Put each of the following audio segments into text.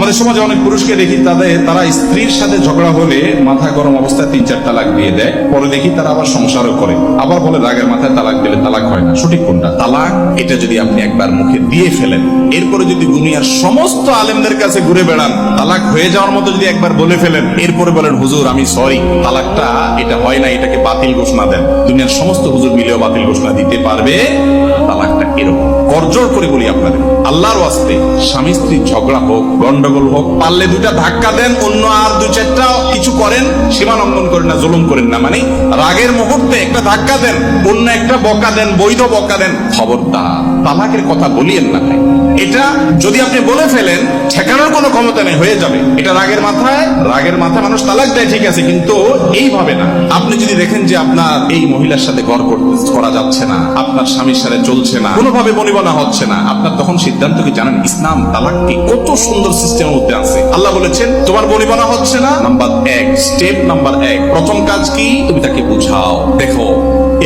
আমাদের সমাজে অনেক পুরুষকে দেখি তারা স্ত্রীর সাথে ঝগড়া হলে মাথা গরম অবস্থায় 3-4 তালাক দিয়ে দেয়, পরে দেখি তারা আবার সংসারও করে, আবার বলে রাগের মাথায় তালাক দিলে তালাক হয় না। সঠিক কোনটা? তালাক এটা যদি আপনি একবার মুখে দিয়ে ফেলেন, এরপরে যদি দুনিয়ার সমস্ত আলেমদের কাছে ঘুরে বেড়ান, তালাক হয়ে যাওয়ার মতো যদি একবার বলে ফেলেন, এরপরে বলেন হুজুর আমি সরি, তালাকটা এটা হয় না, এটাকে বাতিল ঘোষণা দেন, দুনিয়ার সমস্ত হুজুর মিলেও বাতিল ঘোষণা দিতে পারবে। তালাকটা এরকম। করজোড় করে বলি আপনাদের, আল্লাহর ওয়াস্তে স্বামী স্ত্রী ঝগড়া হোক, গন্ডগোল হোক, পারলে 2টা ধাক্কা দেন, অন্য আর 2-4টা কিছু করেন, সীমা লঙ্ঘন করেন না, জুলুম করেন না। মানে রাগের মুহূর্তে একটা ধাক্কা দেন, অন্য একটা বকা দেন, বৈধ বকা দেন, খবরদার তালাকের কথা বলিয়েন না। এটা যদি আপনি বলে ফেলেন, ঠেকানোর কোনো ক্ষমতা নেই, হয়ে যাবে। এটা রাগের মাথায় মানুষ তালাক দেয়, ঠিক আছে, কিন্তু এইভাবে না। আপনি যদি দেখেন যে আপনার এই মহিলার সাথে ঘর করা যাচ্ছে না, আপনার স্বামীর সাথে চলছে না, কোনোভাবে বনিবনা হচ্ছে না, আপনার তখন সিদ্ধান্ত কি জানেন? ইসলাম তালাক কি কত সুন্দর সিস্টেমের মধ্যে আছে। আল্লাহ বলেছেন তোমার বনিবনা হচ্ছে না, নাম্বার 1, স্টেপ নাম্বার 1, প্রথম কাজ কি? তুমি তাকে বুঝাও, দেখো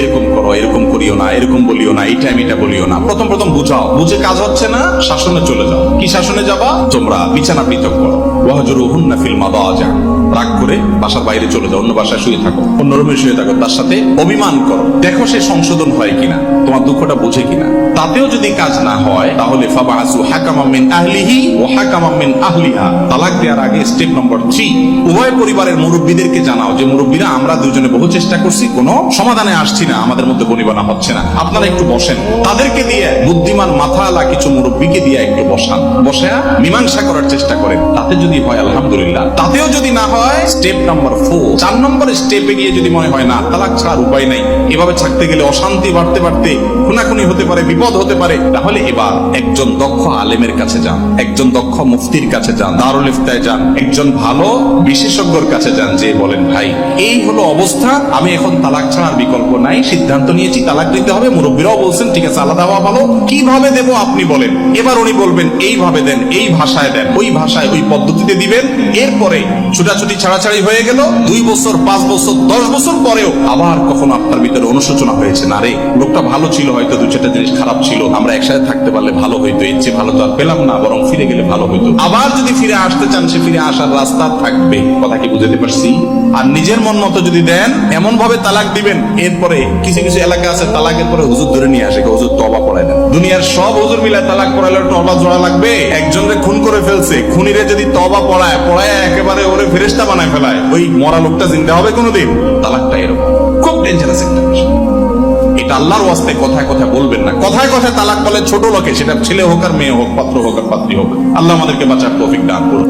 এরকম করো, এরকম করিও না, এরকম বলিও না, এই টাইম এটা বলিও না। প্রথম বুঝাও, বুঝে কাজ হচ্ছে না, শাসনে চলে যাও। কি শাসনে যাবা? তোমরা বিছানা পৃথক করো, ওয়াহজুরুহুন্না ফিল মাদাজা, রাগ করে বাসার বাইরে চলে যাও, অন্য বাসায় শুয়ে থাকো, অন্য রুমে শুয়ে থাকো, তার সাথে অভিমান করো, দেখো সে সংশোধন হয় কিনা, তোমার দুঃখটা বুঝে কিনা। তাতেও যদি কাজ না হয়, তাহলে ফাবাসু হাকামান মিন আহলিহি ওয়া হাকামান মিন আহলিহা, তালাক দেওয়ার আগে স্টেপ নম্বর 3, উভয় পরিবারের মুরব্বীদেরকে জানাও যে মুরব্বীরা আমরা দুজনে বহু চেষ্টা করছি, কোনো সমাধানে আসছি না, আমাদের মধ্যে বনিবনা হচ্ছে না, আপনারা একটু বসেন। তাদেরকে দিয়ে, বুদ্ধিমান মাথাওয়ালা কিছু মুরব্বীকে দিয়ে একটু বসান, বসে মীমাংসা করার চেষ্টা করেন। তাতে যদি হয় আলহামদুলিল্লাহ, তাতেও যদি না হয় স্টেপ নাম্বার 4 নম্বর স্টেপে গিয়ে যদি মনে হয় না তালাক ছাড়ার উপায় নাই, এভাবে থাকতে গেলে অশান্তি বাড়তে বাড়তে খুনাখুনি হতে পারে, বিপদ হতে পারে, তাহলে এবার একজন দক্ষ আলেমের কাছে যান, একজন দক্ষ মুফতির কাছে যান, দারুল ইফতায় যান, একজন ভালো বিশেষজ্ঞর কাছে যান, যে বলেন ভাই এই হলো অবস্থা, আমি এখন তালাক ছাড়ার বিকল্প নাই, সিদ্ধান্ত নিয়েছি তালাক দিতে হবে। মুরব্বীরাও বলছেন ঠিক আছে, আলাদা হওয়া ভালো, কিভাবে দেবো আপনি বলেন। এবার উনি বলবেন এইভাবে দেন, এই ভাষায় দেন, ওই ভাষায় ওই পদ্ধতিতে দিবেন। এরপরে ছুটাছুটি ছাড়াছাড়ি হয়ে গেল, 2 বছর 5 বছর 10 বছর পরেও আবার কখনো আপনার ভিতরে অনুশোচনা হয়েছে, না রে লোকটা ভালো ছিল, হয়তো 2-4টা জিনিস খারাপ ছিল, আমরা একসাথে থাকতে পারলে ভালো হইতো, এর চেয়ে ভালো তো আর পেলাম না, বরং ফিরে গেলে ভালো হইতো। আবার যদি ফিরে আসতে চান, সে ফিরে আসার রাস্তা থাকবে। কথা কি বুঝতে পারছি? আর নিজের মন মতো যদি দেন, এমন ভাবে তালাক দিবেন, এরপরে কিছু কিছু এলাকা আছে তালাকের পরে হুজুর ধরে নিয়ে আসে, হুজুর তওবা পড়ায় দেন। দুনিয়ার সব হুজুর মিলায় তালাক পড়াইলে তওবা জোড়া লাগবে? একজনকে খুন করে ফেলছে, খুনিরে যদি তওবা পড়ায় একেবারে ওরে ফেরেশতা বানায় ফেলায়, ওই মরা লোকটা জিন্দা হবে কোনোদিন? তালাকটা এরকম খুব ডেঞ্জারাস একটা বিষয়। এটা আল্লাহর ওয়াস্তে কথায় কথায় বলবেন না। কথায় কথায় তালাক বলে ছোট লোকে, সেটা ছেলে হোক আর মেয়ে হোক, পাত্র হোক আর পাত্রী হোক। আল্লাহ আমাদেরকে বাঁচার তৌফিক দান করুন।